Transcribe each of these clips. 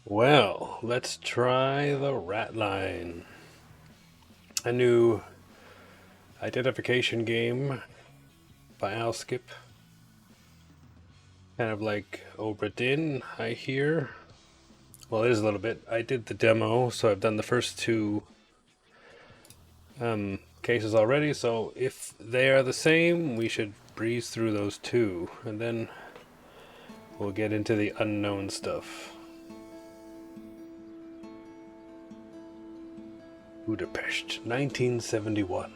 Well, let's try the Ratline, a new identification game by Owlskip. Kind of like Obra Dinn, I hear. Well, it is a little bit. I did the demo, so I've done the first two cases already. So if they are the same, we should breeze through those two, and then we'll get into the unknown stuff. Budapest, 1971.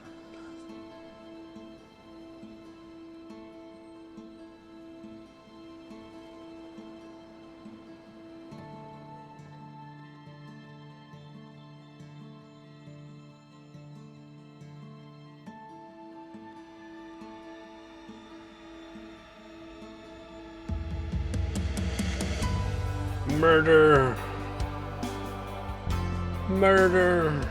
Murder! Murder!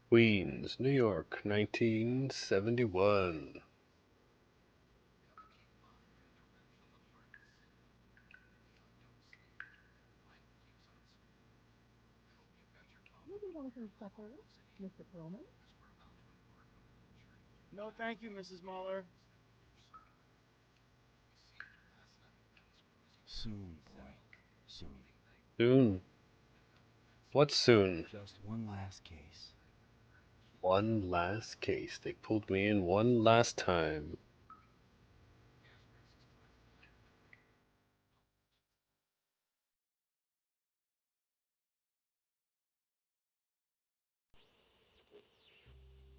Queens, New York, 1971. No, thank you, Mrs. Muller. Soon, boy. Soon. Soon. What's soon? Just one last case. One last case. They pulled me in one last time.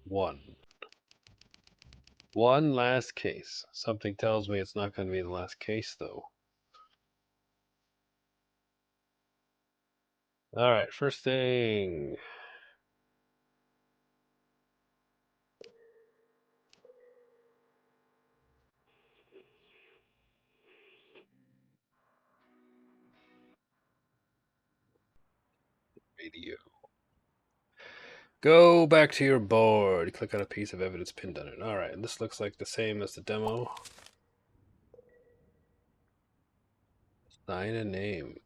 One. One last case. Something tells me it's not going to be the last case, though. Alright, first thing. Radio. Go back to your board. Click on a piece of evidence pinned on it. Alright, this looks like the same as the demo. Sign a name.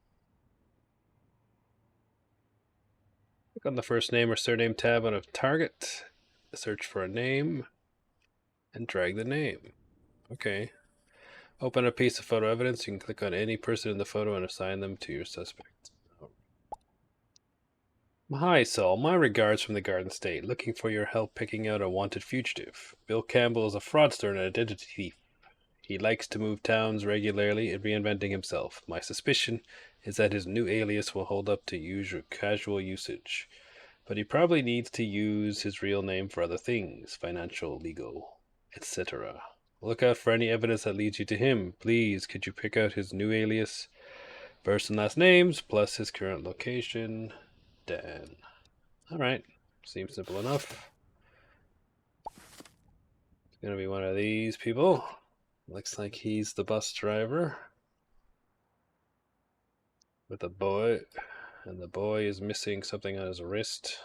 Click on the first name or surname tab on a target. Search for a name. And drag the name. Okay. Open a piece of photo evidence. You can click on any person in the photo and assign them to your suspect. Hi, Saul. My regards from the Garden State. Looking for your help picking out a wanted fugitive. Bill Campbell is a fraudster and an identity thief. He likes to move towns regularly and reinventing himself. My suspicion is that his new alias will hold up to casual usage. But he probably needs to use his real name for other things, financial, legal, etc. Look out for any evidence that leads you to him. Please, could you pick out his new alias, first and last names, plus his current location? Dan. Alright, seems simple enough. It's gonna be one of these people. Looks like he's the bus driver. With a boy. And the boy is missing something on his wrist.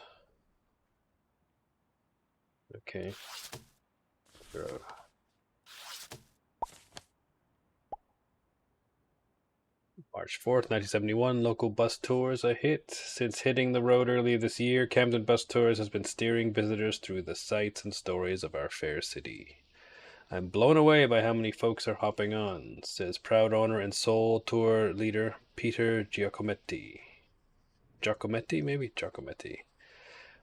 Okay. Throw. March 4th, 1971, local bus tours a hit. Since hitting the road earlier this year, Camden Bus Tours has been steering visitors through the sights and stories of our fair city. I'm blown away by how many folks are hopping on, says proud owner and sole tour leader Peter Giacometti. Giacometti, maybe? Giacometti.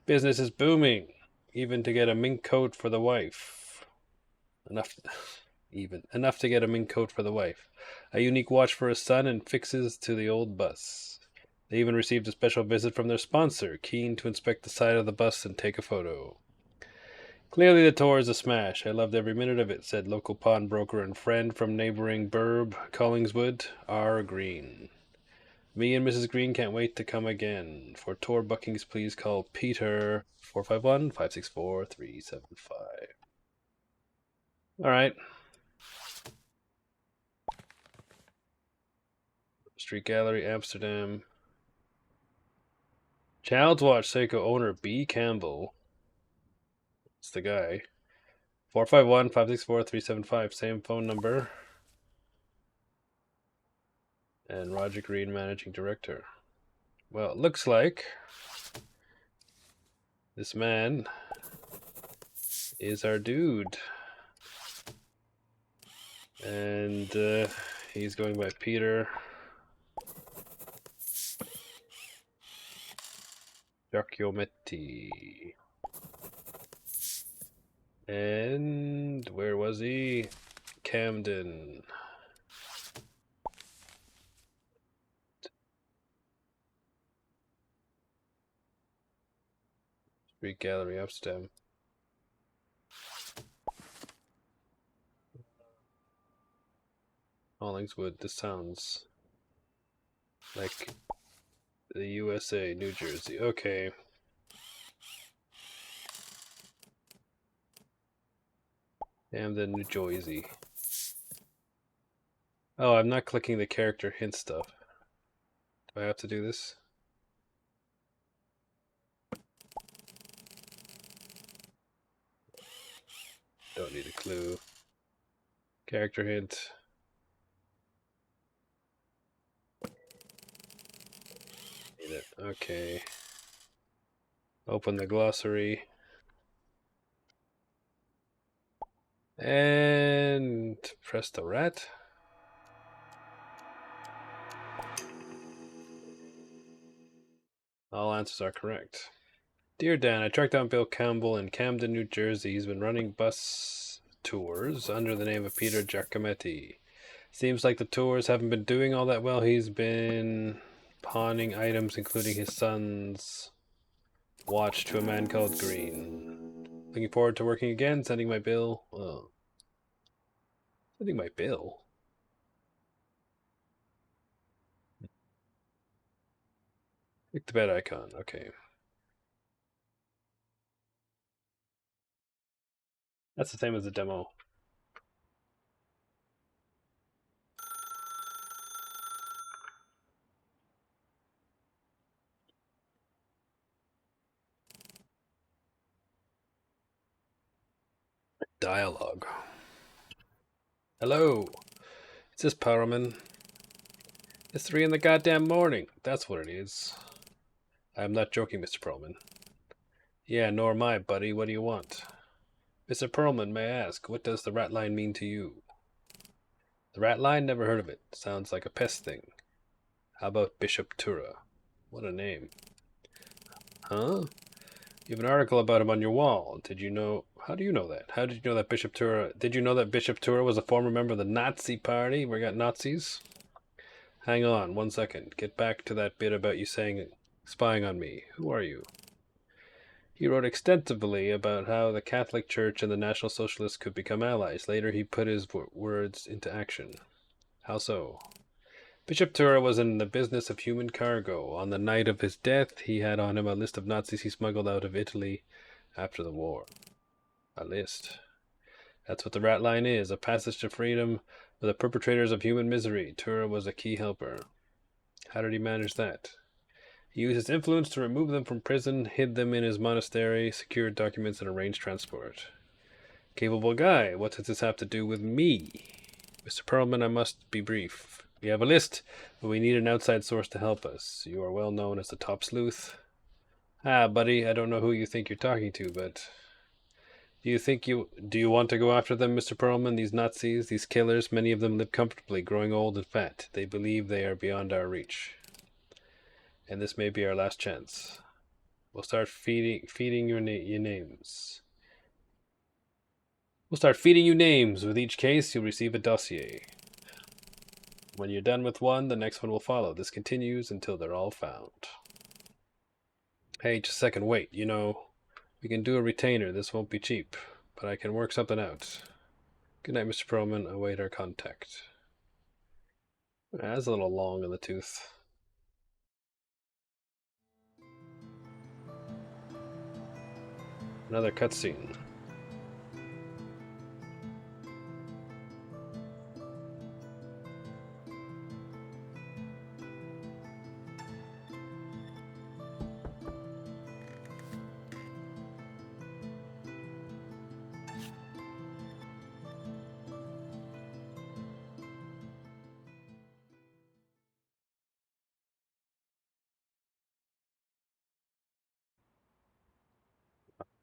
Business is booming, even to get a mink coat for the wife. Enough to get a mink coat for the wife, a unique watch for his son, and fixes to the old bus. They even received a special visit from their sponsor, keen to inspect the side of the bus and take a photo. Clearly the tour is a smash. I loved every minute of it, said local pawnbroker and friend from neighboring burb, Collingswood, R. Green. Me and Mrs. Green can't wait to come again. For tour bookings, please call Peter 451-564-375. Alright. Street Gallery, Amsterdam. Child's Watch Seiko owner B. Campbell. It's the guy. 451-564-375. Same phone number. And Roger Green, managing director. Well, it looks like this man is our dude. And he's going by Peter Giacometti. And where was he? Camden. Street Gallery, Amsterdam. Hollingswood. This sounds like the USA, New Jersey. Okay. Camden, New Jersey. Oh, I'm not clicking the character hint stuff. Do I have to do this? Don't need a clue. Character hint. Need it. Okay. Open the glossary. And press the rat. All answers are correct. Dear Dan, I tracked down Bill Campbell in Camden, New Jersey. He's been running bus tours under the name of Peter Giacometti. Seems like the tours haven't been doing all that well. He's been pawning items, including his son's watch, to a man called Green. Looking forward to working again. Sending my bill. Oh. Sending my bill? Click the bed icon. Okay. That's the same as the demo. Dialogue. Hello. Is this Perlman? It's 3 in the goddamn morning. That's what it is. I'm not joking, Mr. Perlman. Yeah, nor am I, buddy. What do you want? Mr. Perlman, may I ask, what does the Ratline mean to you? The Ratline? Never heard of it. Sounds like a pest thing. How about Bishop Tura? What a name. Huh? You have an article about him on your wall. Did you know... How do you know that? How did you know that Bishop Tura... Did you know that Bishop Tura was a former member of the Nazi Party? We got Nazis? Hang on, 1 second. Get back to that bit about you saying... spying on me. Who are you? He wrote extensively about how the Catholic Church and the National Socialists could become allies. Later, he put his words into action. How so? Bishop Tura was in the business of human cargo. On the night of his death, he had on him a list of Nazis he smuggled out of Italy after the war. A list. That's what the Ratline is, a passage to freedom for the perpetrators of human misery. Tura was a key helper. How did he manage that? He used his influence to remove them from prison, hid them in his monastery, secured documents, and arranged transport. Capable guy. What does this have to do with me? Mr. Perlman, I must be brief. We have a list, but we need an outside source to help us. You are well known as the top sleuth. Ah, buddy, I don't know who you think you're talking to, but... Do you want to go after them, Mr. Perlman? These Nazis, these killers, many of them live comfortably, growing old and fat. They believe they are beyond our reach. And this may be our last chance. We'll start feeding your names. We'll start feeding you names. With each case, you'll receive a dossier. When you're done with one, the next one will follow. This continues until they're all found. Hey, just a second, wait. You know, we can do a retainer. This won't be cheap, but I can work something out. Good night, Mr. Perlman. Await our contact. That's a little long in the tooth. Another cutscene.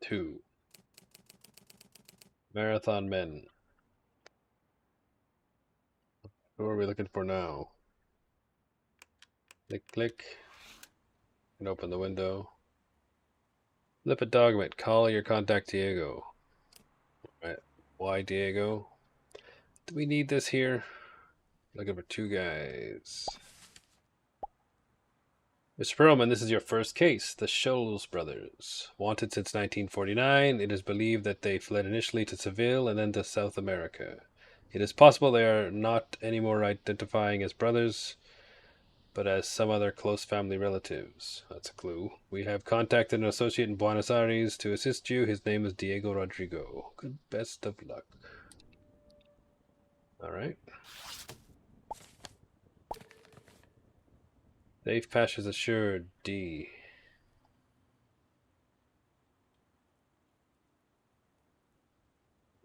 2. Marathon men. Who are we looking for now? Click, click. And open the window. Lipid Dogmet. Call your contact Diego. Right. Why Diego? Do we need this here? Looking for 2 guys. Mr. Perlman, this is your first case. The Scholes brothers. Wanted since 1949. It is believed that they fled initially to Seville and then to South America. It is possible they are not anymore identifying as brothers, but as some other close family relatives. That's a clue. We have contacted an associate in Buenos Aires to assist you. His name is Diego Rodrigo. Good best of luck. Alright. Safe passage assured. D.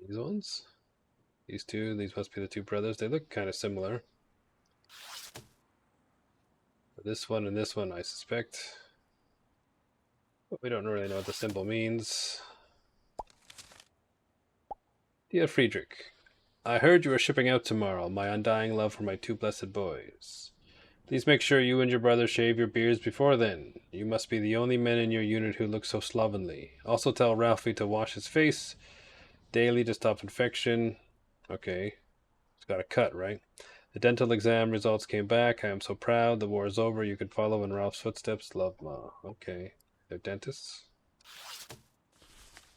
These ones? These 2, these must be the 2 brothers. They look kind of similar. This one and this one, I suspect. But we don't really know what the symbol means. Dear Friedrich, I heard you are shipping out tomorrow. My undying love for my 2 blessed boys. Please make sure you and your brother shave your beards before then. You must be the only men in your unit who look so slovenly. Also tell Ralphie to wash his face daily to stop infection. Okay. It's got a cut, right? The dental exam results came back. I am so proud. The war is over. You can follow in Ralph's footsteps. Love, Ma. Okay. They're dentists.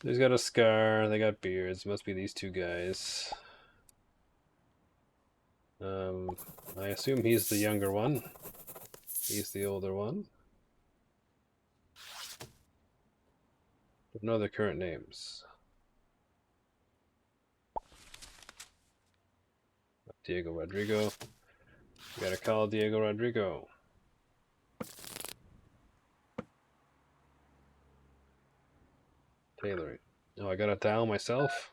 He's got a scar. They got beards. Must be these 2 guys. I assume he's the younger one. He's the older one. No other current names. Diego Rodrigo. We gotta call Diego Rodrigo. Tailoring. Oh, I gotta dial myself?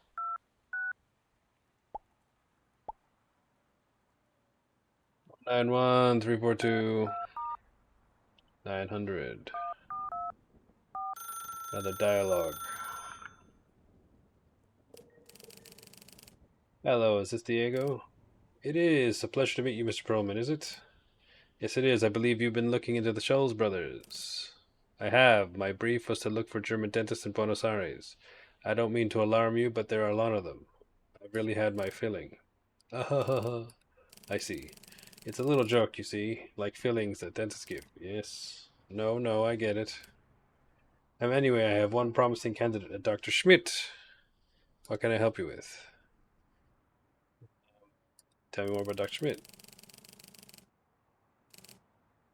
91342 900. Another dialogue. Hello, is this Diego? It is. A pleasure to meet you, Mr. Perlman, is it? Yes, it is. I believe you've been looking into the Scholes brothers. I have. My brief was to look for German dentists in Buenos Aires. I don't mean to alarm you, but there are a lot of them. I've really had my filling. I see. It's a little joke, you see, like fillings that dentists give. Yes. No, I get it. Anyway, I have one promising candidate, Dr. Schmidt. What can I help you with? Tell me more about Dr. Schmidt.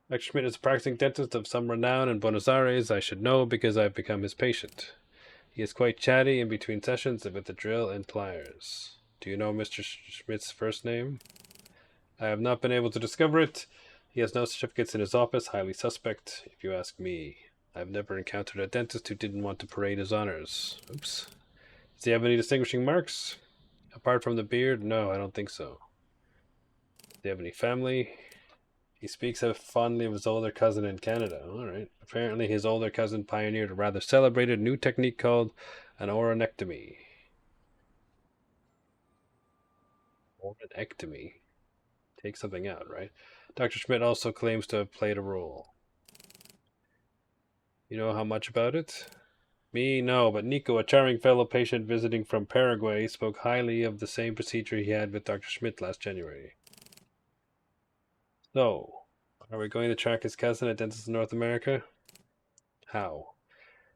Dr. Schmidt is a practicing dentist of some renown in Buenos Aires. I should know because I've become his patient. He is quite chatty in between sessions with the drill and pliers. Do you know Mr. Schmidt's first name? I have not been able to discover it. He has no certificates in his office, highly suspect, if you ask me. I've never encountered a dentist who didn't want to parade his honors. Oops. Does he have any distinguishing marks? Apart from the beard? No, I don't think so. Does he have any family? He speaks fondly of his older cousin in Canada. Alright. Apparently his older cousin pioneered a rather celebrated new technique called an oronectomy. Oronectomy? Take something out, right? Dr. Schmidt also claims to have played a role. You know how much about it? Me, no, but Nico, a charming fellow patient visiting from Paraguay, spoke highly of the same procedure he had with Dr. Schmidt last January. So, are we going to track his cousin at dentists in North America? How?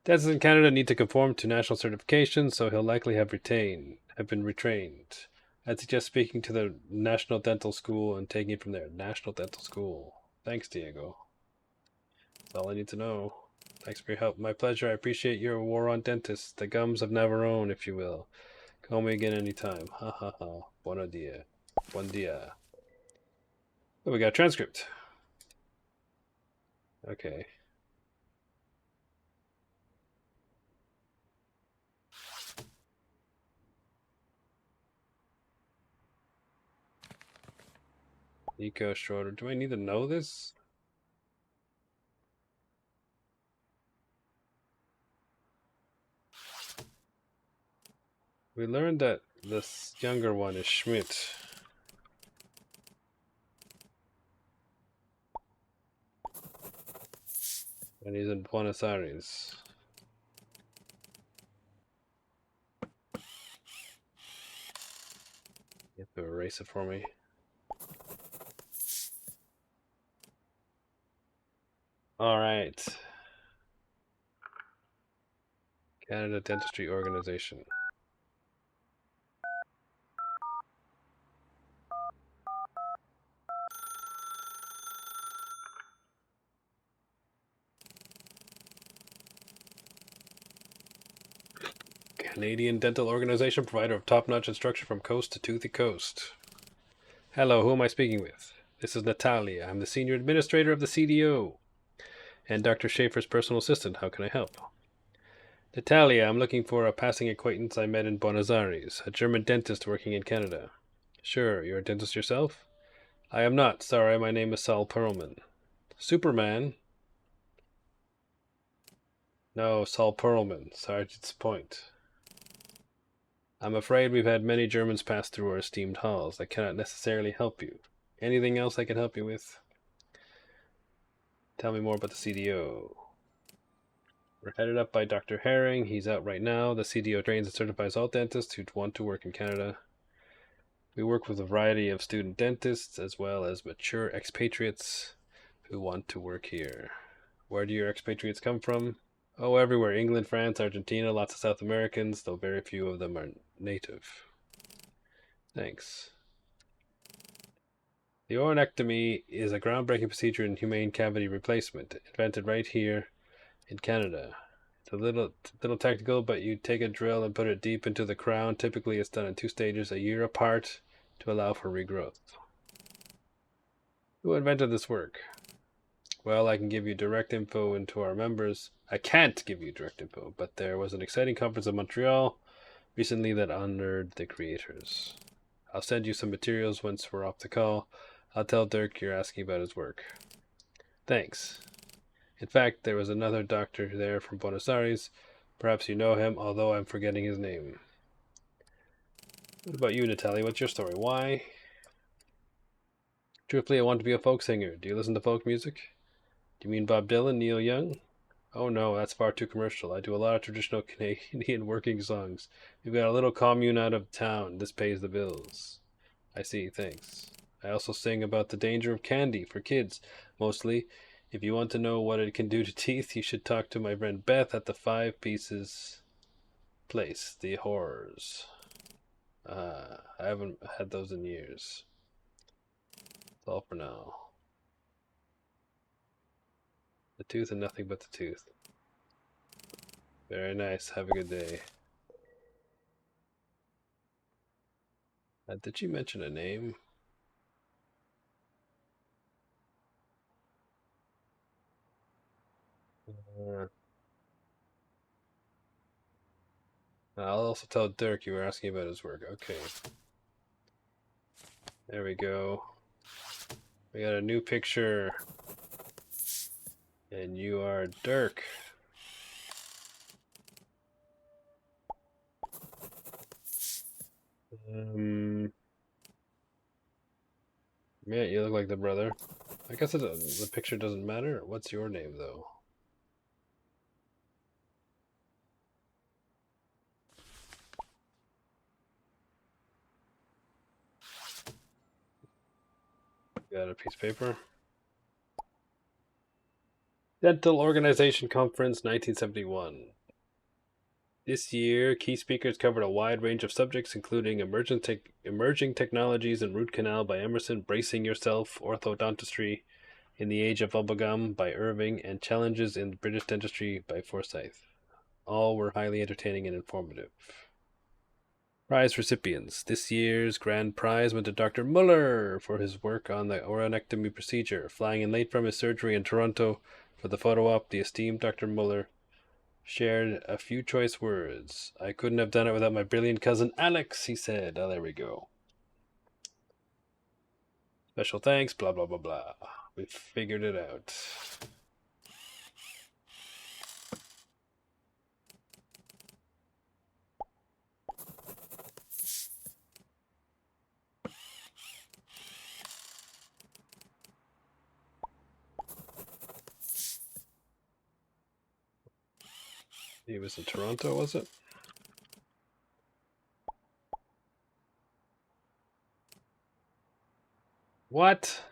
Dentists in Canada need to conform to national certification, so he'll likely have been retrained. I'd suggest speaking to the National Dental School and taking it from there. National Dental School. Thanks, Diego. That's all I need to know. Thanks for your help. My pleasure. I appreciate your war on dentists. The gums of Navarone, if you will. Call me again anytime. Ha ha ha. Buon dia. Buen dia. Oh, we got a transcript. Okay. Nico Schroeder. Do I need to know this? We learned that this younger one is Schmidt. And he's in Buenos Aires. You have to erase it for me. Alright. Canada Dentistry Organization. Canadian Dental Organization, provider of top-notch instruction from coast to toothy coast. Hello, who am I speaking with? This is Natalia. I'm the senior administrator of the CDO and Dr. Schaefer's personal assistant. How can I help? Natalia, I'm looking for a passing acquaintance I met in Buenos Aires, a German dentist working in Canada. Sure, you're a dentist yourself? I am not. Sorry, my name is Saul Perlman. Superman? No, Saul Perlman. Sorry to disappoint. I'm afraid we've had many Germans pass through our esteemed halls. I cannot necessarily help you. Anything else I can help you with? Tell me more about the CDO. We're headed up by Dr. Herring. He's out right now. The CDO trains and certifies all dentists who want to work in Canada. We work with a variety of student dentists as well as mature expatriates who want to work here. Where do your expatriates come from? Oh, everywhere. England, France, Argentina, lots of South Americans, though very few of them are native. Thanks. The oronectomy is a groundbreaking procedure in humane cavity replacement, invented right here in Canada. It's a little technical, but you take a drill and put it deep into the crown. Typically, it's done in 2 stages, a year apart, to allow for regrowth. Who invented this work? Well, I can give you direct info into our members. I can't give you direct info, but there was an exciting conference in Montreal recently that honored the creators. I'll send you some materials once we're off the call. I'll tell Dirk you're asking about his work. Thanks. In fact, there was another doctor there from Buenos Aires. Perhaps you know him, although I'm forgetting his name. What about you, Natalie? What's your story? Why? Truthfully, I want to be a folk singer. Do you listen to folk music? Do you mean Bob Dylan, Neil Young? Oh no, that's far too commercial. I do a lot of traditional Canadian working songs. We've got a little commune out of town. This pays the bills. I see, thanks. I also sing about the danger of candy for kids, mostly. If you want to know what it can do to teeth, you should talk to my friend Beth at the 5 Pieces place, the horrors. I haven't had those in years. That's all for now. The tooth and nothing but the tooth. Very nice. Have a good day. Did you mention a name? Uh, I'll also tell Dirk you were asking about his work. Okay. There we go. We got a new picture. And you are Dirk. Yeah, you look like the brother. I guess the picture doesn't matter. What's your name, though? Got a piece of paper. Dental Organization Conference 1971. This year, key speakers covered a wide range of subjects, including emerging technologies in root canal by Emerson, bracing yourself, orthodontistry in the age of bubblegum by Irving, and challenges in British dentistry by Forsyth. All were highly entertaining and informative. Prize recipients. This year's grand prize went to Dr. Muller for his work on the oronectomy procedure. Flying in late from his surgery in Toronto for the photo op, the esteemed Dr. Muller shared a few choice words. I couldn't have done it without my brilliant cousin Alex, he said. Oh, there we go. Special thanks, blah, blah, blah, blah. We figured it out. He was in Toronto, was it? What?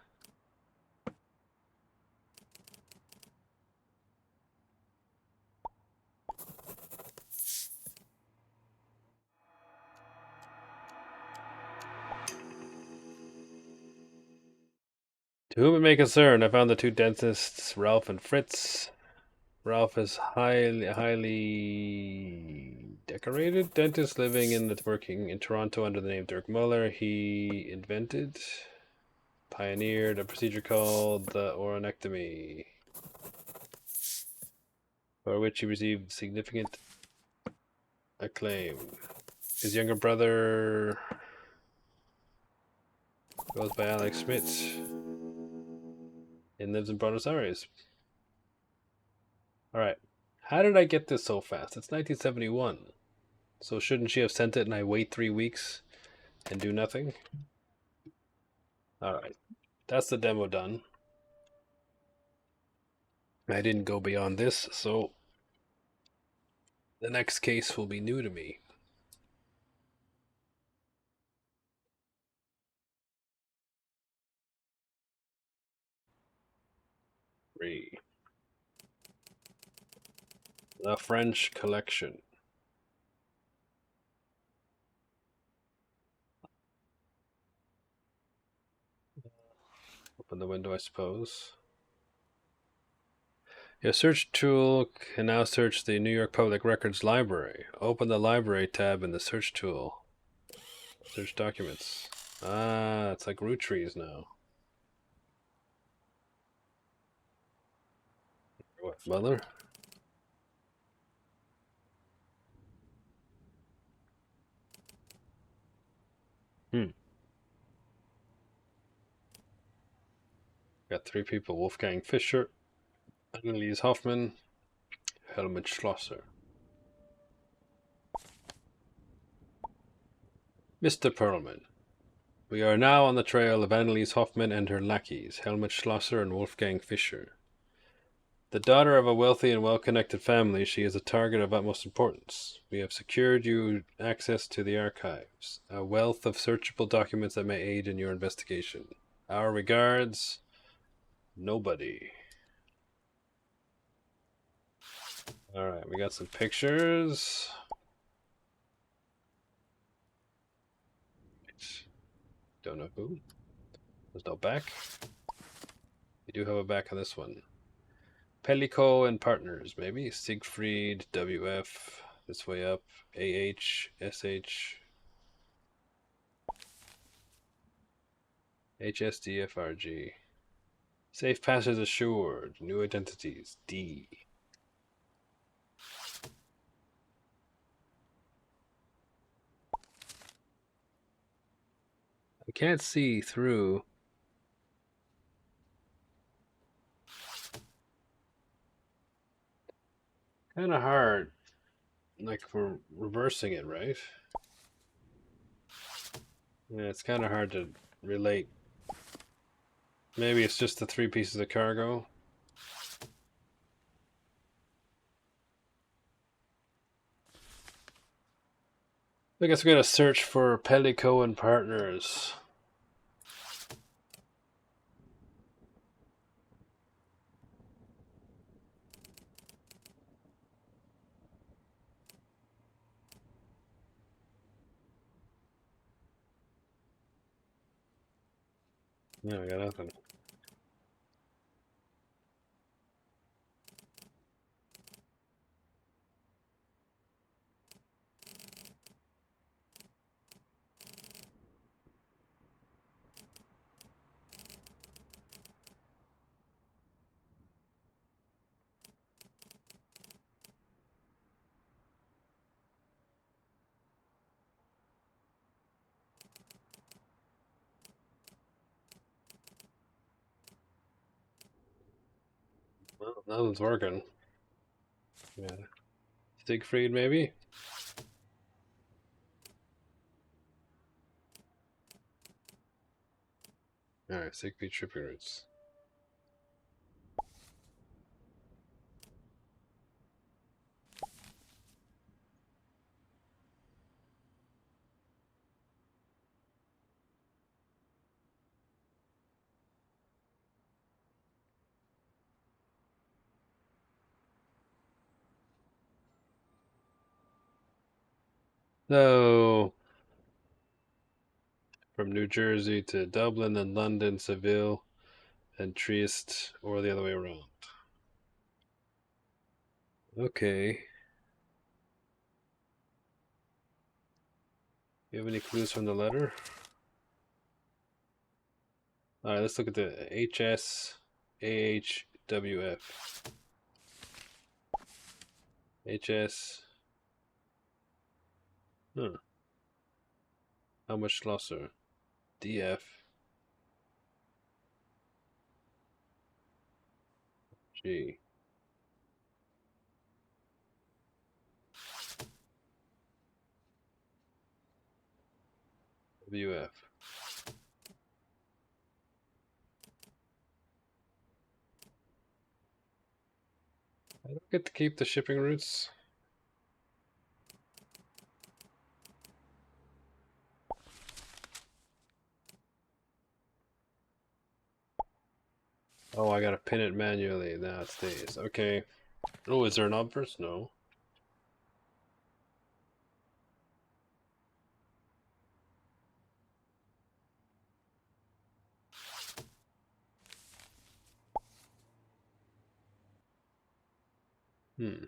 To whom it may concern, I found the two dentists, Ralph and Fritz. Ralph is highly decorated dentist living and working in Toronto under the name Dirk Muller. He invented, pioneered a procedure called the oronectomy, for which he received significant acclaim. His younger brother goes by Alex Schmidt and lives in Buenos Aires. Alright. How did I get this so fast? It's 1971. So shouldn't she have sent it and I wait 3 weeks and do nothing? Alright. That's the demo done. I didn't go beyond this, so the next case will be new to me. Three. The French Collection. Open the window, I suppose. Your search tool can now search the New York Public Records Library. Open the Library tab in the search tool. Search documents. Ah, it's like Roottrees now. What, Mother? Got 3 people. Wolfgang Fischer, Annelies Hoffman, Helmut Schlosser. Mr. Perlman. We are now on the trail of Annelies Hoffman and her lackeys, Helmut Schlosser and Wolfgang Fischer. The daughter of a wealthy and well-connected family, she is a target of utmost importance. We have secured you access to the archives, a wealth of searchable documents that may aid in your investigation. Our regards, nobody. Alright, we got some pictures. Don't know who. There's no back. We do have a back on this one. Pellico and Partners, maybe. Siegfried, WF, this way up. AH, SH, HSDFRG. Safe passage assured. New identities. D. I can't see through. Kind of hard. Like we're reversing it, right? Yeah, it's kind of hard to relate. Maybe it's just the 3 pieces of cargo. I guess we're gonna search for Pellico and Partners. No, I got nothing. Well, nothing's working. Yeah. Siegfried, maybe? Alright, Siegfried shipping routes. So, from New Jersey to Dublin and London, Seville, and Trieste, or the other way around. Okay. You have any clues from the letter? All right, let's look at the HSAHWF. HS. Huh. How much Schlosser? DF. G. WF. I don't get to keep the shipping routes. Oh, I gotta pin it manually. Now it stays. Okay. Oh, is there an obverse? No. Hmm.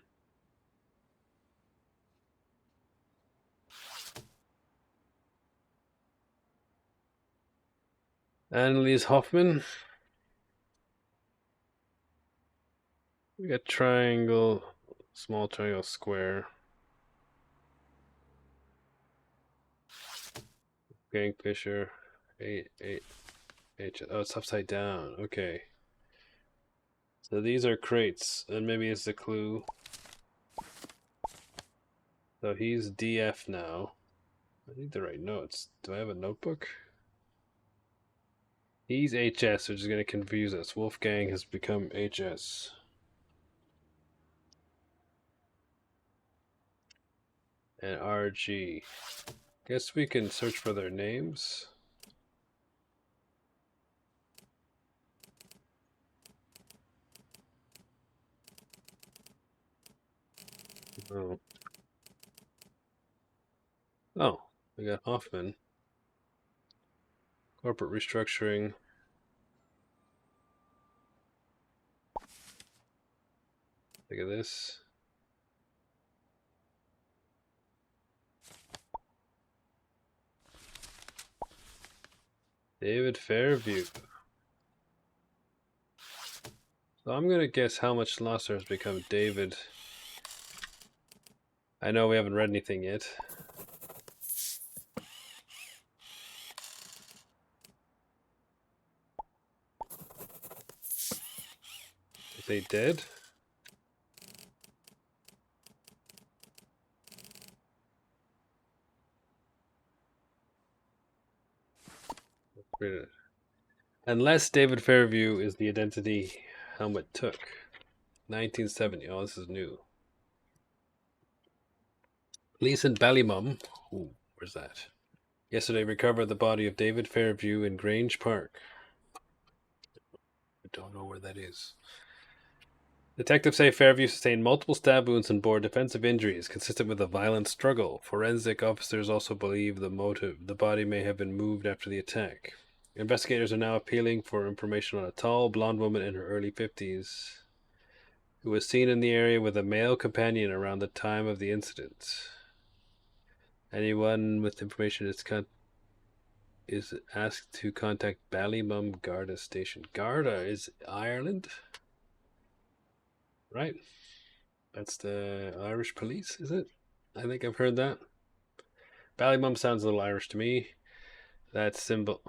Annelies Hoffman. We got triangle, small triangle, square. Kingfisher. 8, H. Oh, it's upside down. Okay. So these are crates, and maybe it's a clue. So he's DF now. I need to write notes. Do I have a notebook? He's HS, which is going to confuse us. Wolfgang has become HS. And RG. Guess we can search for their names. Oh. Oh, we got Hoffman. Corporate restructuring. Look at this. David Fairview. So I'm gonna guess how much Schlosser has become David. I know we haven't read anything yet. Is he dead? Unless David Fairview is the identity Helmut took. 1970. Oh, this is new. Police in Ballymum. Ooh, where's that? Yesterday recovered the body of David Fairview in Grange Park. I don't know where that is. Detectives say Fairview sustained multiple stab wounds and bore defensive injuries consistent with a violent struggle. Forensic officers also believe the body may have been moved after the attack. Investigators are now appealing for information on a tall, blonde woman in her early 50s who was seen in the area with a male companion around the time of the incident. Anyone with information is asked to contact Ballymum Garda Station. Garda is Ireland, right? That's the Irish police, is it? I think I've heard that. Ballymum sounds a little Irish to me. That symbol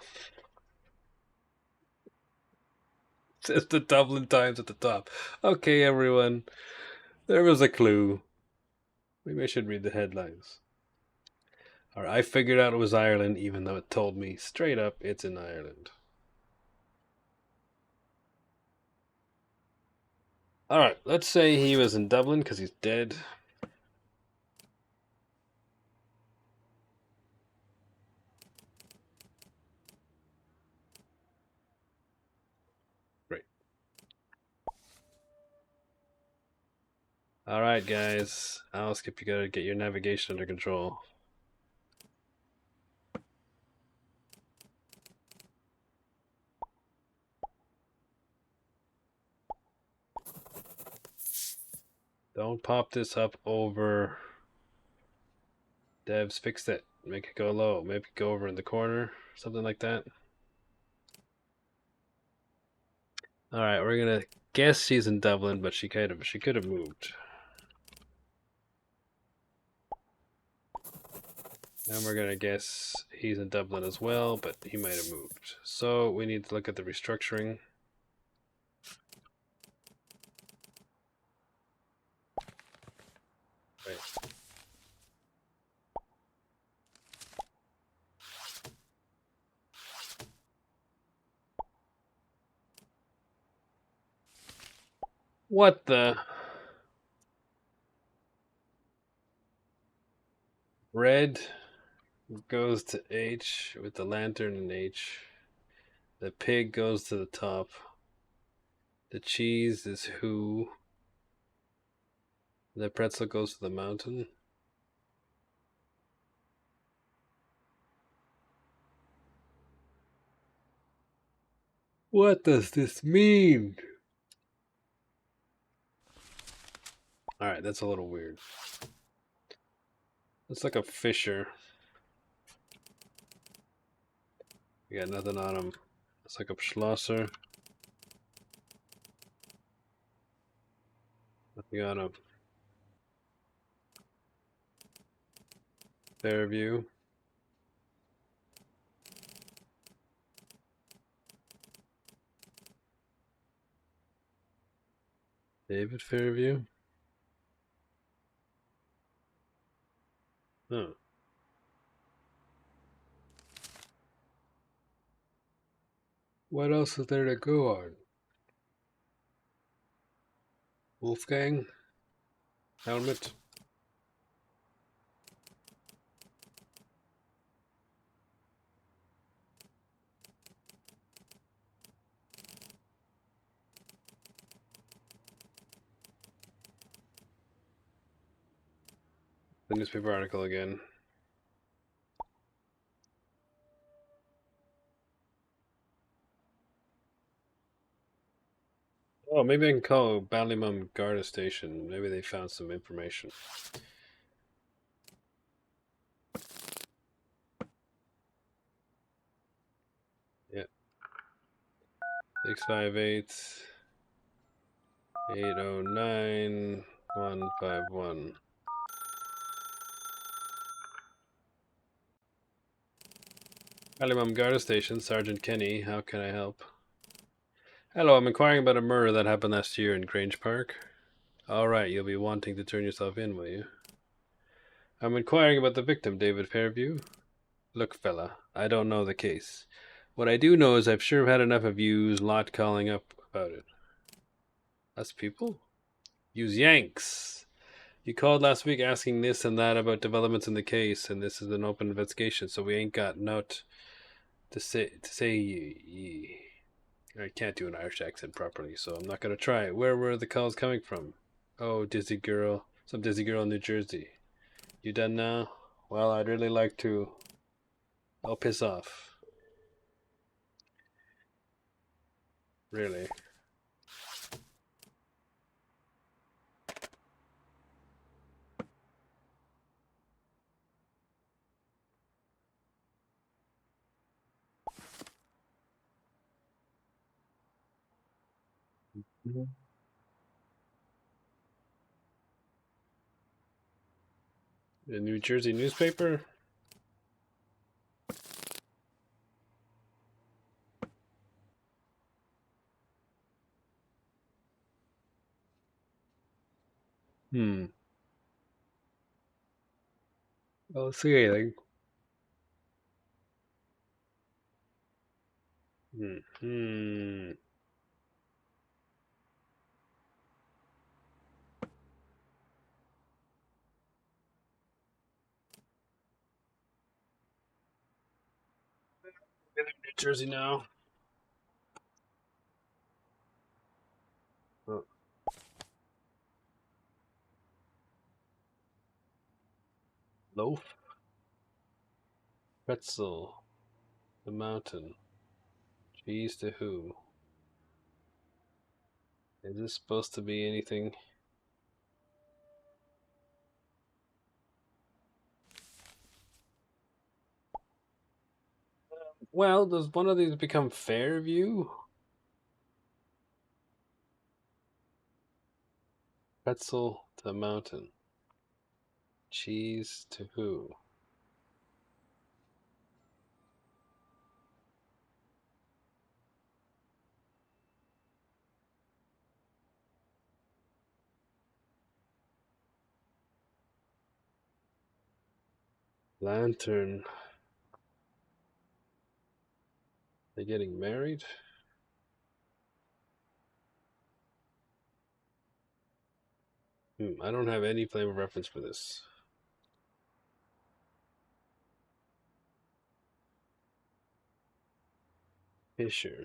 says the Dublin Times at the top. Okay, everyone. There was a clue. Maybe I should read the headlines. Alright, I figured out it was Ireland, even though it told me straight up it's in Ireland. Alright, let's say he was in Dublin because he's dead. Great. Alright, guys. Owlskip, you gotta get your navigation under control. Don't pop this up over. Devs, fix it. Make it go low. Maybe go over in the corner. Something like that. Alright, we're gonna guess she's in Dublin, but she could have moved. And we're gonna guess he's in Dublin as well, but he might have moved. So we need to look at the restructuring. Right. What the? Red goes to H with the lantern in H. The pig goes to the top. The cheese is who. The pretzel goes to the mountain. What does this mean? Alright, that's a little weird. It's like a fisher. We got nothing on him. It's like a Schlosser. Nothing on him. Fairview. David Fairview. Huh. What else is there to go on? Wolfgang? Helmet? The newspaper article again. Oh, maybe I can call Ballymum Garda Station. Maybe they found some information. Yeah. 658 809 151. Ballymum Garda Station, Sergeant Kenny. How can I help? Hello, I'm inquiring about a murder that happened last year in Grange Park. Alright, you'll be wanting to turn yourself in, will you? I'm inquiring about the victim, David Fairview. Look, fella, I don't know the case. What I do know is I've sure had enough of yous lot calling up about it. Us people? Yous Yanks! You called last week asking this and that about developments in the case, and this is an open investigation, so we ain't got naught to say ye. I can't do an Irish accent properly, so I'm not gonna try. Where were the calls coming from? Oh, dizzy girl. Some dizzy girl in New Jersey. You done now? Well, I'd really like to. I'll piss off. Really. Mm-hmm. The New Jersey newspaper? Hmm. I don't see anything. Hmm. New Jersey now. Oh. Loaf? Pretzel. The mountain. Cheese to who? Is this supposed to be anything? Well, does one of these become Fairview? Pretzel to mountain. Cheese to who? Lantern. They getting married? I don't have any frame of reference for this. Fisher.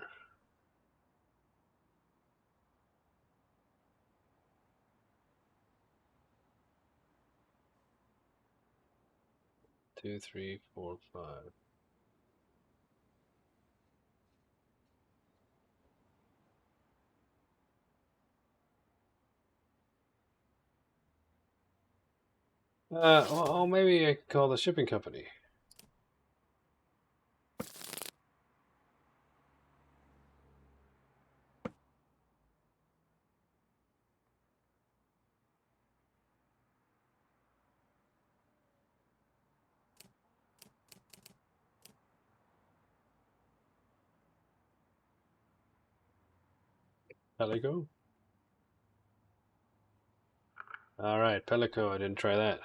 Two, three, four, five. Well, maybe I could call the shipping company. Pelico? Alright, Pelico, I didn't try that.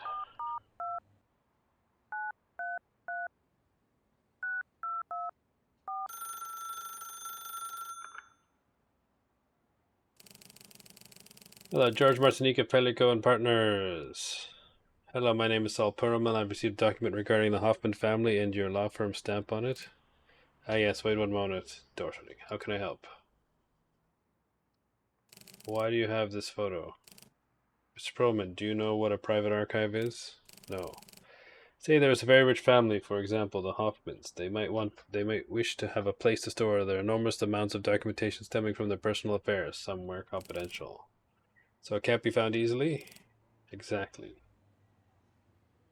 Hello, George Martinica, Pelico and Partners. Hello, my name is Saul Perlman. I've received a document regarding the Hoffman family and your law firm stamp on it. Ah, yes, wait one moment. Door shutting. How can I help? Why do you have this photo? Mr. Perlman, do you know what a private archive is? No. Say there is a very rich family, for example, the Hoffmans. They might wish to have a place to store their enormous amounts of documentation stemming from their personal affairs, somewhere confidential. So it can't be found easily? Exactly.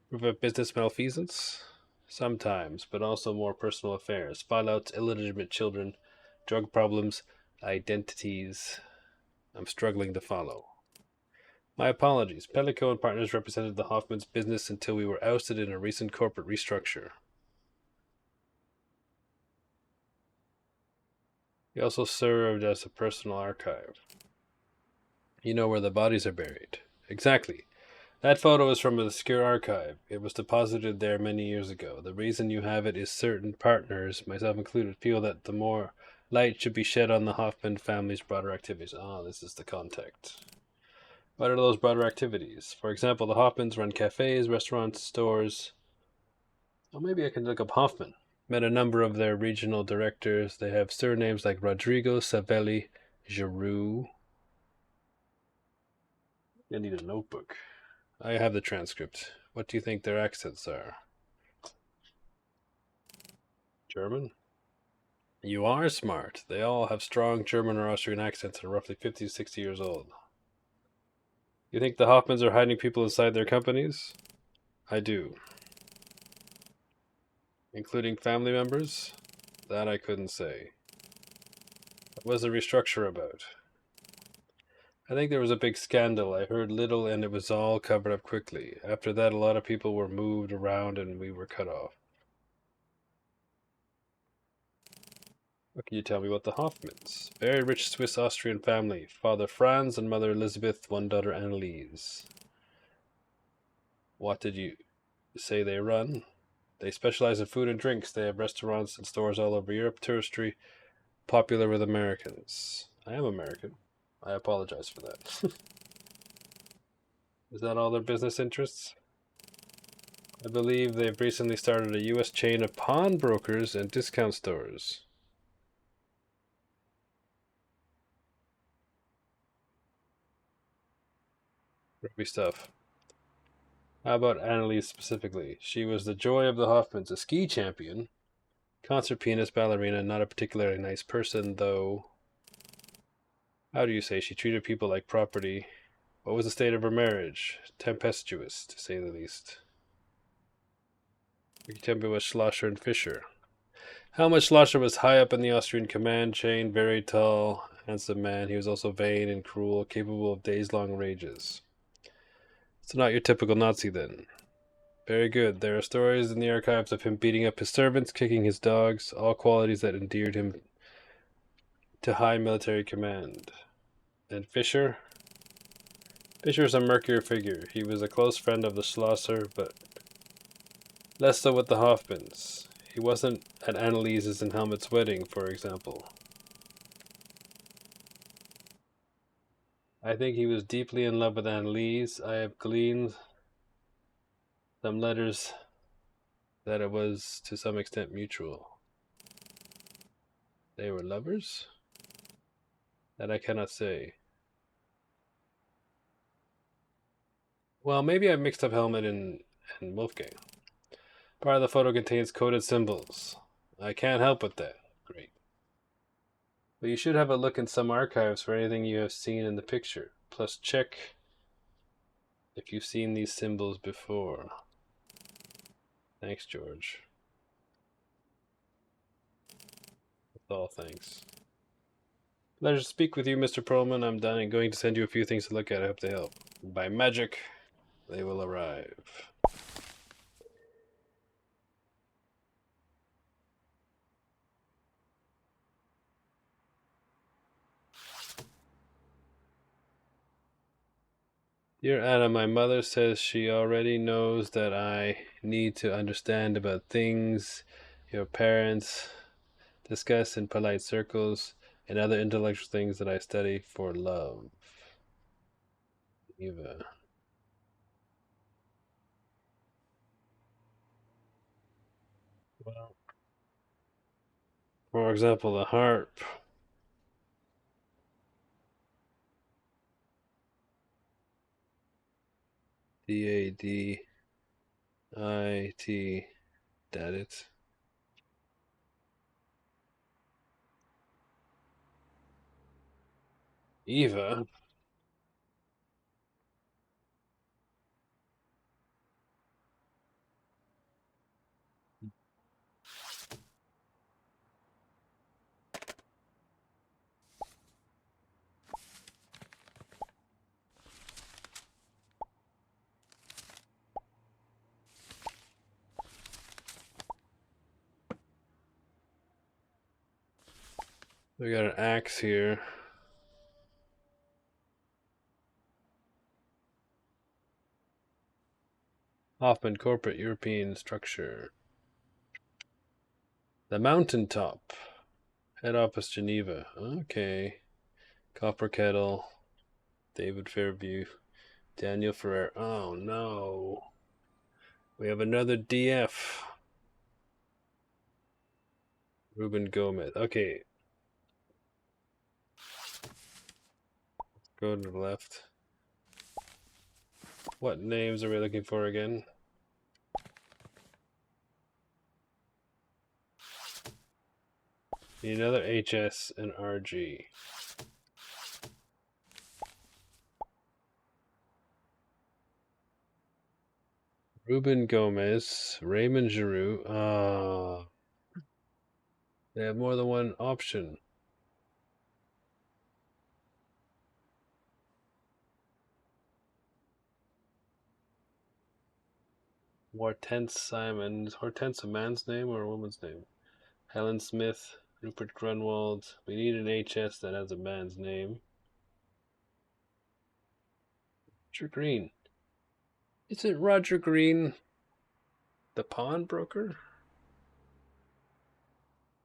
Proof of business malfeasance? Sometimes, but also more personal affairs. Fallouts, illegitimate children, drug problems, identities. I'm struggling to follow. My apologies. Pellico and Partners represented the Hoffmans' business until we were ousted in a recent corporate restructure. He also served as a personal archive. You know where the bodies are buried. Exactly. That photo is from a obscure archive. It was deposited there many years ago. The reason you have it is certain partners, myself included, feel that the more light should be shed on the Hoffman family's broader activities. This is the contact. What are those broader activities? For example, the Hoffmans run cafes, restaurants, stores. Maybe I can look up Hoffman. Met a number of their regional directors. They have surnames like Rodrigo, Savelli, Giroux. I need a notebook. I have the transcript. What do you think their accents are? German? You are smart. They all have strong German or Austrian accents and are roughly 50 to 60 years old. You think the Hoffmans are hiding people inside their companies? I do. Including family members? That I couldn't say. What was the restructure about? I think there was a big scandal. I heard little and it was all covered up quickly. After that, a lot of people were moved around and we were cut off. What can you tell me about the Hoffmans? Very rich Swiss-Austrian family. Father Franz and mother Elizabeth, one daughter Anneliese. What did you say they run? They specialize in food and drinks. They have restaurants and stores all over Europe, touristy, popular with Americans. I am American. I apologize for that. Is that all their business interests? I believe they've recently started a U.S. chain of pawnbrokers and discount stores. Rugby stuff. How about Annalise specifically? She was the joy of the Hoffmans, a ski champion, concert pianist, ballerina, not a particularly nice person, though. How do you say? She treated people like property. What was the state of her marriage? Tempestuous, to say the least. You can tell me about Schlosser and Fisher. Helmut Schlosser was high up in the Austrian command chain, very tall, handsome man. He was also vain and cruel, capable of days-long rages. So not your typical Nazi then. Very good. There are stories in the archives of him beating up his servants, kicking his dogs, all qualities that endeared him to high military command. And Fischer? Fischer is a murkier figure. He was a close friend of the Schlosser, but less so with the Hoffmans. He wasn't at Anneliese's and Helmut's wedding, for example. I think he was deeply in love with Anneliese. I have gleaned some letters that it was to some extent mutual. They were lovers? That I cannot say. Well, maybe I mixed up Helmut and Wolfgang. Part of the photo contains coded symbols. I can't help with that. Great. But you should have a look in some archives for anything you have seen in the picture. Plus check if you've seen these symbols before. Thanks, George. That's all, thanks. Pleasure to speak with you, Mr. Perlman. I'm done and going to send you a few things to look at. I hope they help. By magic, they will arrive. Dear Anna, my mother says she already knows that I need to understand about things your parents discuss in polite circles and other intellectual things that I study for love. Eva. Well, for example, the harp. DADIT. That it. Eva. We got an axe here. Hoffman corporate European structure. The mountaintop. Head office Geneva. Okay. Copper kettle. David Fairview. Daniel Ferrer. Oh no. We have another DF. Ruben Gomez. Okay. Go to the left. What names are we looking for again? Need another HS and RG. Ruben Gomez, Raymond Giroux. They have more than one option. Hortense Simon. Is Hortense a man's name or a woman's name? Helen Smith, Rupert Grunwald. We need an HS that has a man's name. Roger Green. Is it Roger Green, the pawnbroker?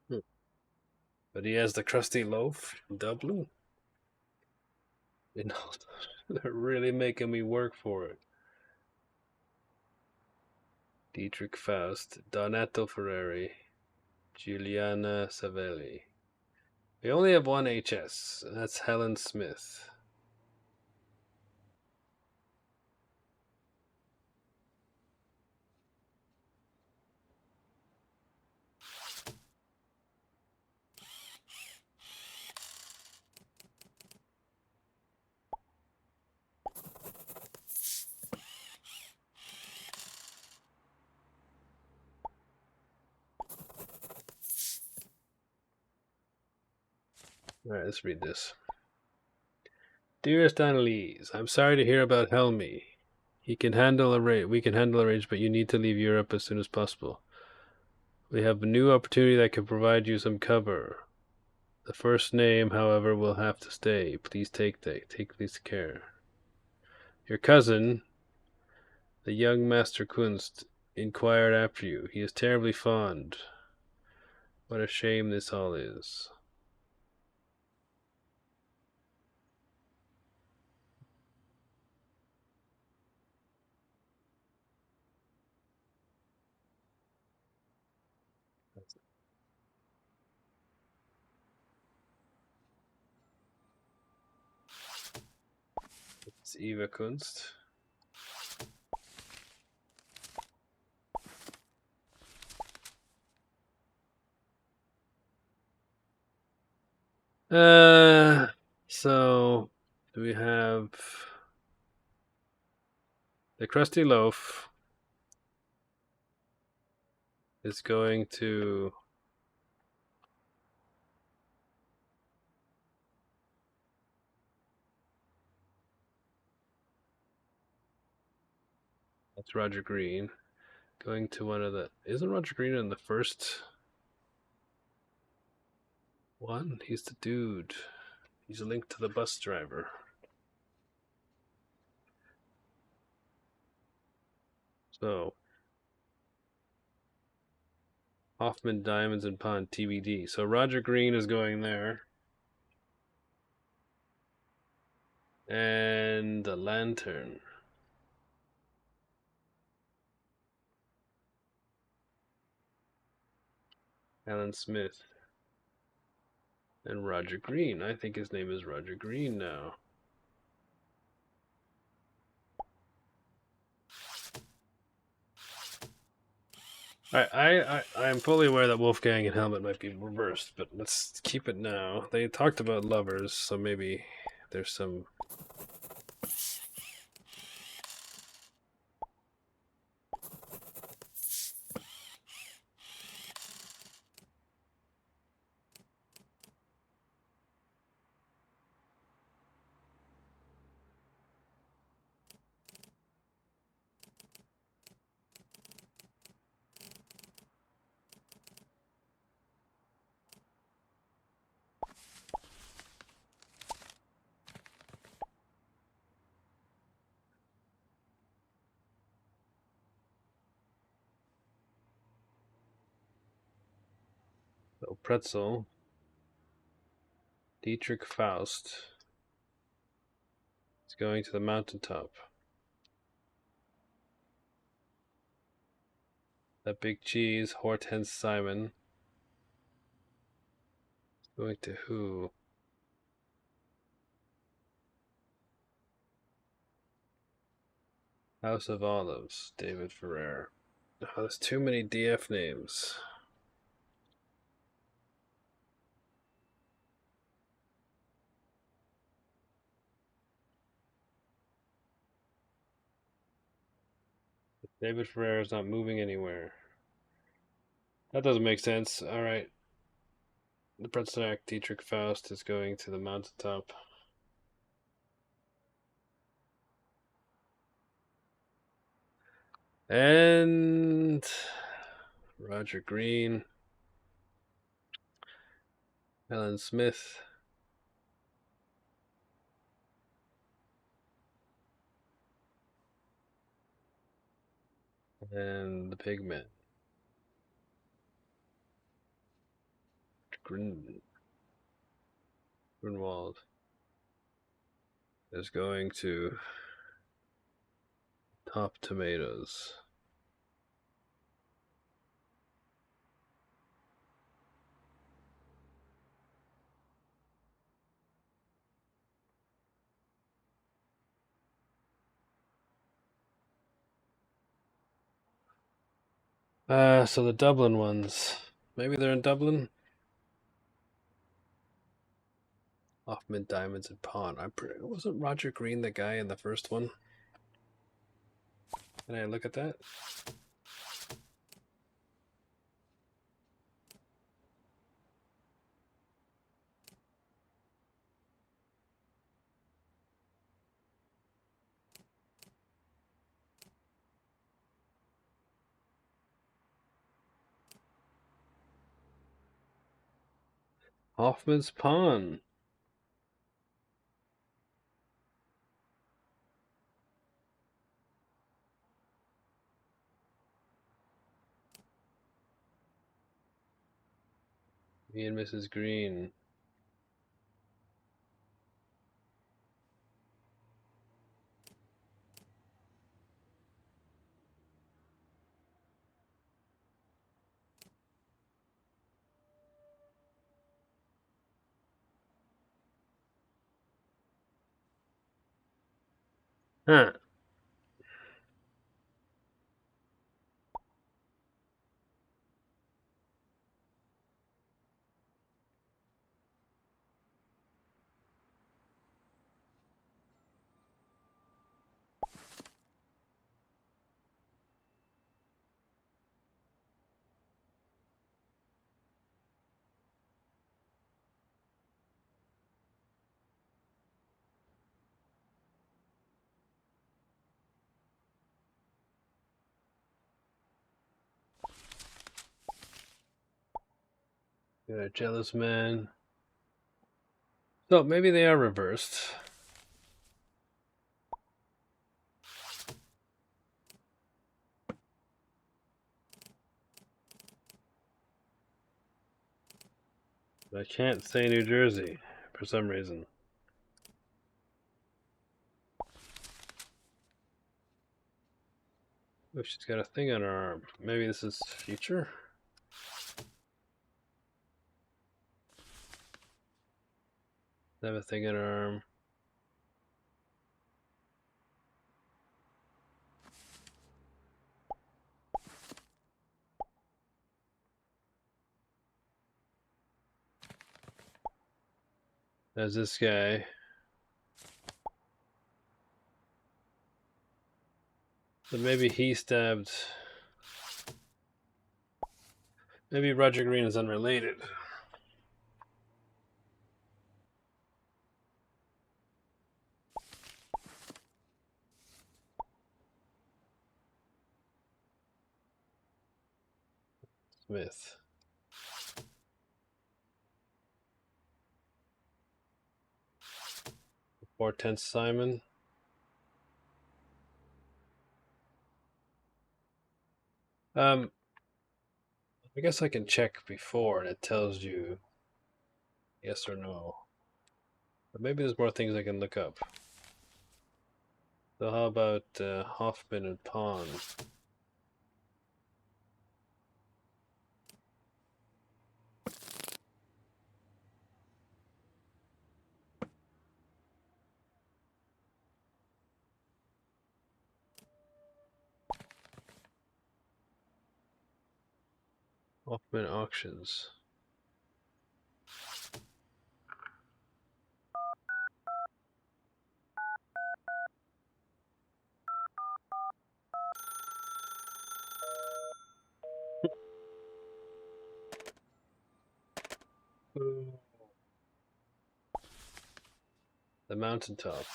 But he has the crusty loaf in Dublin. You know, they're really making me work for it. Dietrich Faust, Donato Ferrari, Giuliana Savelli. We only have one HS, and that's Helen Smith. Alright, let's read this. Dearest Annalise, I'm sorry to hear about Helmi. We can handle arrange, but you need to leave Europe as soon as possible. We have a new opportunity that can provide you some cover. The first name, however, will have to stay. Please take please care. Your cousin, the young Master Kunst, inquired after you. He is terribly fond. What a shame this all is. It's Eva Kunst. So we have the Krusty Loaf is going to that's Roger Green. Going to one of the isn't Roger Green in the first one? He's the dude. He's linked to the bus driver. So Hoffman Diamonds and Pond TBD. So Roger Green is going there. And the Lantern. Alan Smith. And Roger Green. I think his name is Roger Green now. I am fully aware that Wolfgang and Helmet might be reversed, but let's keep it now. They talked about lovers, so maybe there's some. So Pretzel, Dietrich Faust is going to the mountaintop. That big cheese, Hortense Simon, is going to who? House of Olives, David Ferrer. Oh, there's too many DF names. David Ferrer is not moving anywhere. That doesn't make sense. All right. The Pretzel Dietrich Faust is going to the mountaintop. And Roger Green, Alan Smith, and the Pigman. Grunwald is going to Top Tomatoes. So the Dublin ones. Maybe they're in Dublin. Hoffman Diamonds and Pawn. Wasn't Roger Green the guy in the first one? Can I look at that? Hoffman's Pond. Me and Mrs. Green. Huh. Got a jealous man. So maybe they are reversed. But I can't say New Jersey for some reason. Oh, she's got a thing on her arm. Maybe this is future? Have a thing on her arm. There's this guy. So maybe he stabbed. Maybe Roger Green is unrelated. Smith. 410 Simon. I guess I can check before and it tells you yes or no. But maybe there's more things I can look up. So how about Hoffman and Pond? Hoffman auctions. The mountaintop.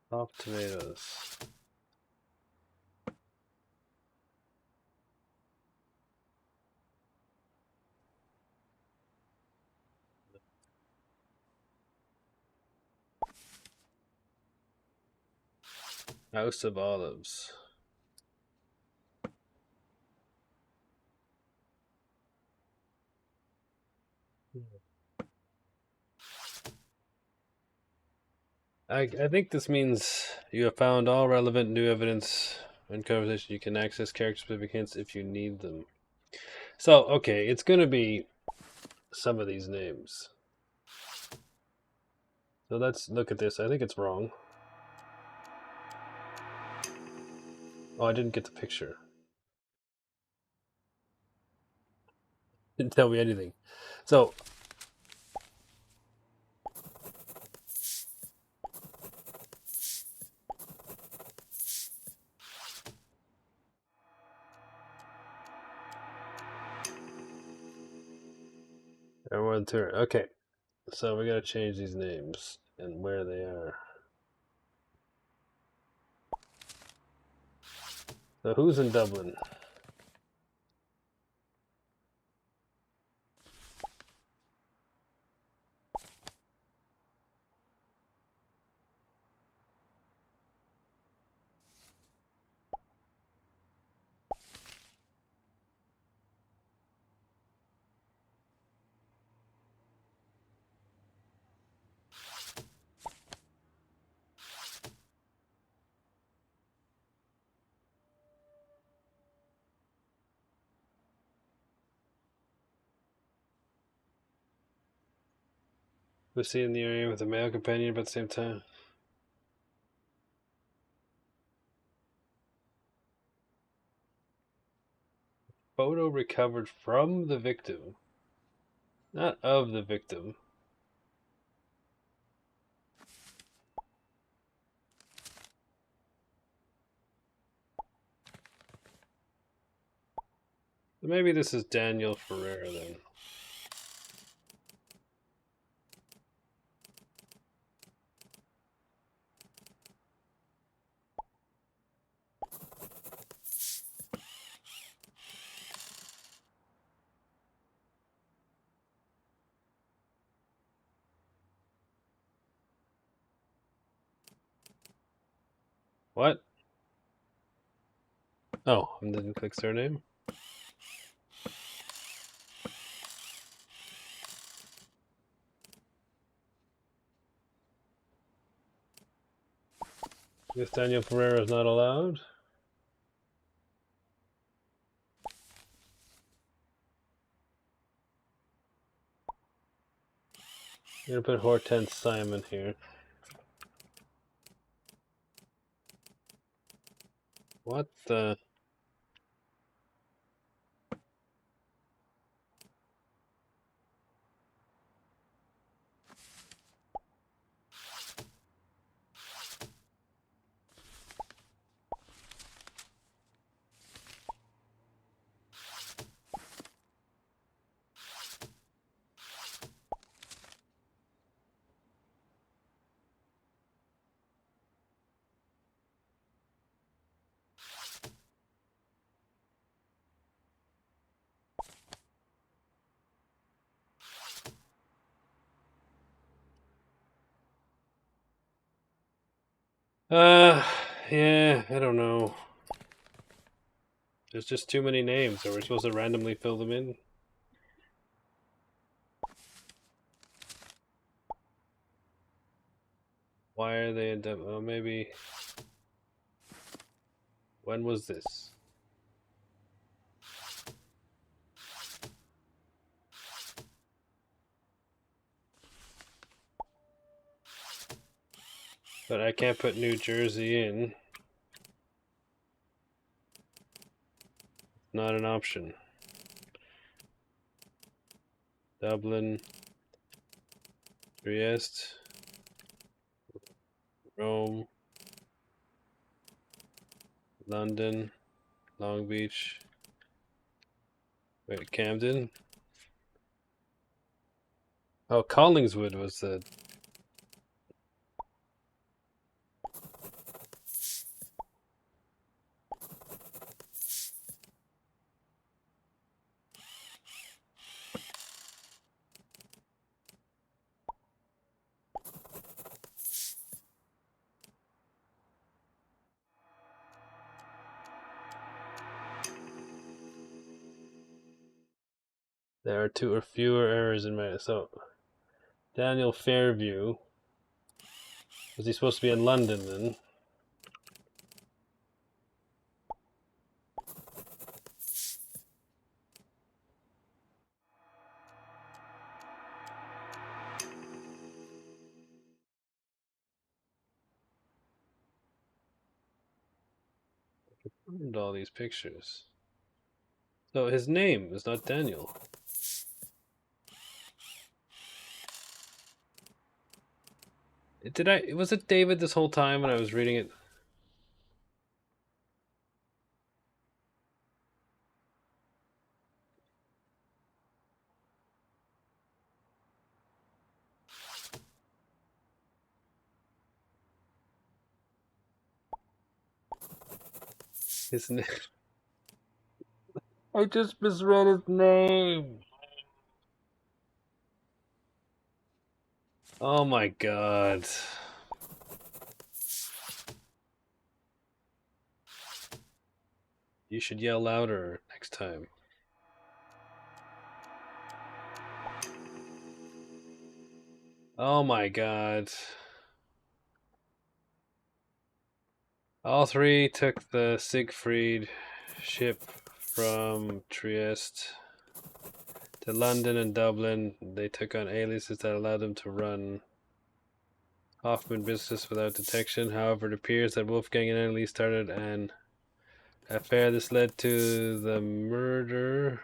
Top tomatoes. House of Olives. I think this means you have found all relevant new evidence and conversation. You can access character-specific hints if you need them. So, okay, it's going to be some of these names. So let's look at this. I think it's wrong. Oh, I didn't get the picture. Didn't tell me anything. So, Everyone turn. Okay, so we gotta change these names and where they are. So who's in Dublin? Was he in the area with a male companion about the same time? Photo recovered from the victim, not of the victim. Maybe this is Daniel Ferreira then. What? Oh, and didn't click surname? Guess Daniel Ferreira is not allowed? I'm gonna put Hortense Simon here. What the? Yeah, I don't know. There's just too many names. Are we supposed to randomly fill them in? Why are they in Dublin? Oh, maybe. When was this? But I can't put New Jersey in. Not an option. Dublin, Trieste, Rome, London, Long Beach. Wait, Camden? Oh, Collingswood was the. There are two or fewer errors in my. So, Daniel Fairview. Was he supposed to be in London then? Find all these pictures. So his name is not Daniel. Did I? Was it David this whole time when I was reading it? His name. I just misread his name. Oh my god. You should yell louder next time. Oh my god. All three took the Siegfried ship from Trieste to London and Dublin. They took on aliases that allowed them to run Hoffman business without detection. However, it appears that Wolfgang and Anneliese started an affair. This led to the murder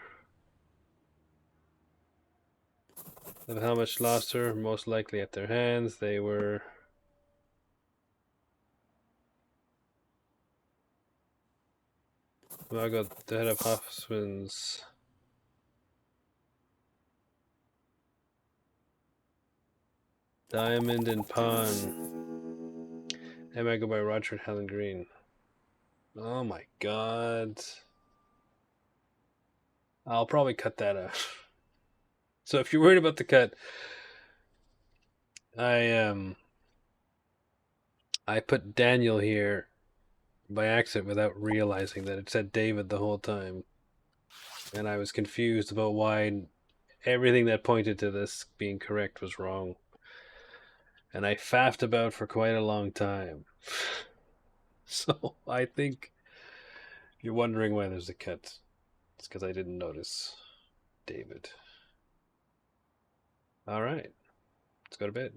of Helmut Schlosser, most likely at their hands. They were Margot, the head of Hoffman's Diamond and Pawn. And I go by Roger and Helen Green. Oh my god. I'll probably cut that out. So if you're worried about the cut, I put Daniel here by accident without realizing that it said David the whole time. And I was confused about why everything that pointed to this being correct was wrong. And I faffed about for quite a long time. So I think you're wondering why there's a cut. It's because I didn't notice David. All right, let's go to bed.